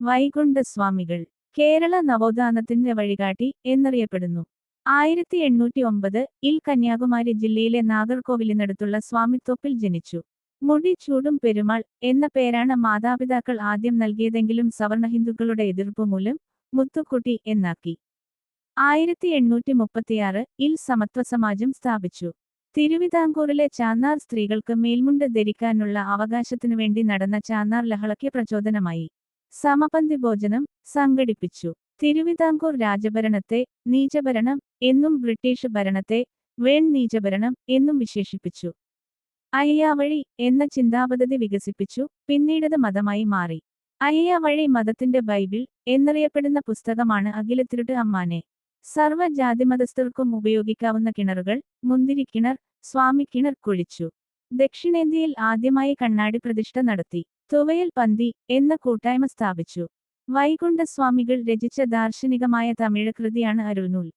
വൈകുണ്ഠസ്വാമികൾ കേരള നവോത്ഥാനത്തിന്റെ വഴികാട്ടി എന്നറിയപ്പെടുന്നു. 1809 ഇൽ കന്യാകുമാരി ജില്ലയിലെ നാഗർകോവിലിനടുത്തുള്ള സ്വാമിത്തോപ്പിൽ ജനിച്ചു. മുടി ചൂടും പെരുമാൾ എന്ന പേരാണ് മാതാപിതാക്കൾ ആദ്യം നൽകിയതെങ്കിലും സവർണഹിന്ദുക്കളുടെ എതിർപ്പുമൂലം മുത്തുക്കുട്ടി എന്നാക്കി. 1836 ഇൽ സമത്വസമാജം സ്ഥാപിച്ചു. തിരുവിതാംകൂറിലെ ചാന്നാർ സ്ത്രീകൾക്ക് മേൽമുണ്ട് ധരിക്കാനുള്ള അവകാശത്തിനുവേണ്ടി നടന്ന ചാന്നാർ ലഹളയ്ക്ക് പ്രചോദനമായി. സമപന്തി ഭോജനം സംഘടിപ്പിച്ചു. തിരുവിതാംകൂർ രാജഭരണത്തെ നീചഭരണം എന്നും ബ്രിട്ടീഷ് ഭരണത്തെ വേൺ നീചഭരണം എന്നും വിശേഷിപ്പിച്ചു. അയ്യാവഴി എന്ന ചിന്താപദ്ധതി വികസിപ്പിച്ചു. പിന്നീടത് മതമായി മാറി. അയ്യാവഴി മതത്തിന്റെ ബൈബിൾ എന്നറിയപ്പെടുന്ന പുസ്തകമാണ് അഖിലത്തിരുട്ട് അമ്മാനെ. സർവ്വജാതിമതസ്ഥർക്കും ഉപയോഗിക്കാവുന്ന കിണറുകൾ മുന്തിരിക്കിണർ, സ്വാമിക്കിണർ കുഴിച്ചു. ദക്ഷിണേന്ത്യയിൽ ആദ്യമായി കണ്ണാടി പ്രതിഷ്ഠ നടത്തി. തുവയൽ പന്തി എന്ന കൂട്ടായ്മ സ്ഥാപിച്ചു. വൈകുണ്ഠസ്വാമികൾ രചിച്ച ദാർശനികമായ തമിഴ് കൃതിയാണ് അരുൾനൂൽ.